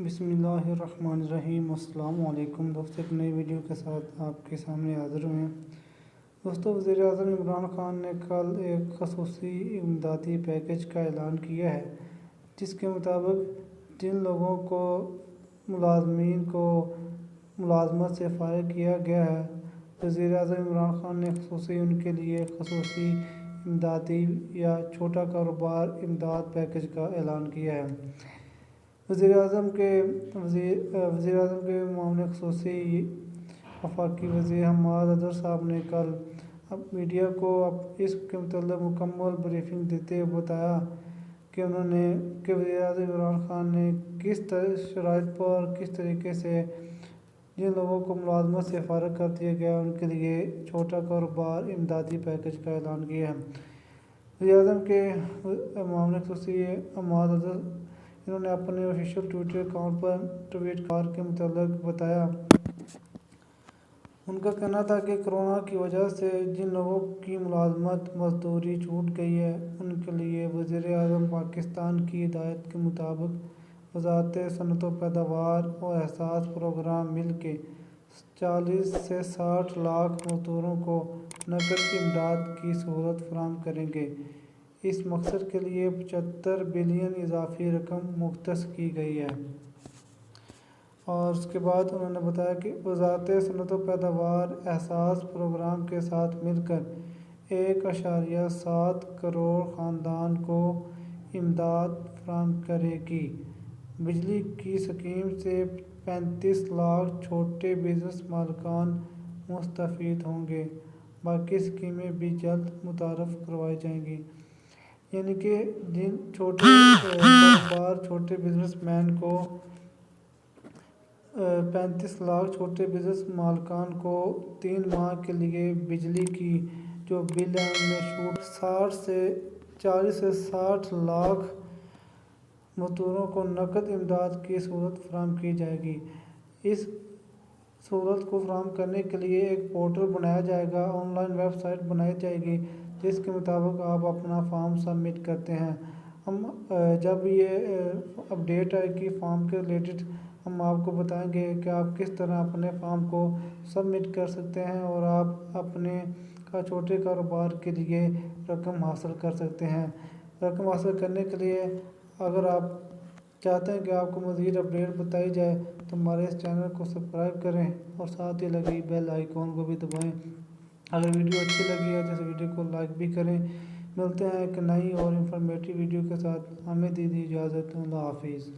بسم اللہ الرحمن الرحیم۔ السلام علیکم دوستو، ایک نئی ویڈیو کے ساتھ آپ کے سامنے حاضر ہوئے ہیں۔ دوستو، وزیر اعظم عمران خان نے کل ایک خصوصی امدادی پیکیج کا اعلان کیا ہے، جس کے مطابق جن لوگوں کو ملازمین کو ملازمت سے فارغ کیا گیا ہے، وزیر اعظم عمران خان نے ان کے لیے خصوصی امدادی یا چھوٹا کاروبار امداد پیکیج کا اعلان کیا ہے۔ وزیر اعظم کے معاون خصوصی وفاقی وزیر حماد اظہر صاحب نے کل میڈیا کو اس کے متعلق مکمل بریفنگ دیتے ہوئے بتایا کہ وزیر اعظم عمران خان نے کس شرائط پر کس طریقے سے جن لوگوں کو ملازمت سے فارغ کر دیا گیا ان کے لیے چھوٹا کاروبار امدادی پیکیج کا اعلان کیا ہے۔ وزیر اعظم کے معاون خصوصی حماد اظہر انہوں نے اپنے آفیشیل ٹویٹر اکاؤنٹ پر ٹویٹ کے متعلق بتایا۔ ان کا کہنا تھا کہ کورونا کی وجہ سے جن لوگوں کی ملازمت مزدوری چھوٹ گئی ہے، ان کے لیے وزیر اعظم پاکستان کی ہدایت کے مطابق وزارت صنعت و پیداوار اور احساس پروگرام مل کے 40 سے 60 لاکھ مزدوروں کو نقد امداد کی سہولت فراہم کریں گے۔ اس مقصد کے لیے 75 بلین اضافی رقم مختص کی گئی ہے۔ اور اس کے بعد انہوں نے بتایا کہ وزارت صنعت و پیداوار احساس پروگرام کے ساتھ مل کر 1.7 کروڑ خاندان کو امداد فراہم کرے گی۔ بجلی کی اسکیم سے 35 لاکھ چھوٹے بزنس مالکان مستفید ہوں گے۔ باقی اسکیمیں بھی جلد متعارف کروائی جائیں گی۔ یعنی کہ جن چھوٹے کاروبار چھوٹے بزنس مین کو 35 لاکھ چھوٹے بزنس مالکان کو 3 ماہ کے لیے بجلی کی جو بل ہے ان میں چھوٹ 40 سے 60 لاکھ مزدوروں کو نقد امداد کی سہولت فراہم کی جائے گی۔ اس سہولت کو فراہم کرنے کے لیے ایک پورٹل بنایا جائے گا، آن لائن ویب سائٹ بنائی جائے گی جس کے مطابق آپ اپنا فارم سبمٹ کرتے ہیں۔ جب یہ اپڈیٹ آئے گی فارم کے ریلیٹڈ ہم آپ کو بتائیں گے کہ آپ کس طرح اپنے فارم کو سبمٹ کر سکتے ہیں اور آپ اپنے چھوٹے کاروبار کے لیے رقم حاصل کر سکتے ہیں۔ رقم حاصل کرنے کے لیے اگر آپ چاہتے ہیں کہ آپ کو مزید اپڈیٹ بتائی جائے تو ہمارے اس چینل کو سبسکرائب کریں اور ساتھ ہی لگی بیل آئیکن کو بھی دبائیں۔ اگر ویڈیو اچھی لگی ہے تو ویڈیو کو لائک بھی کریں۔ ملتے ہیں ایک نئی اور انفارمیٹیو ویڈیو کے ساتھ۔ ہمیں دیجیے اجازت۔ اللہ حافظ۔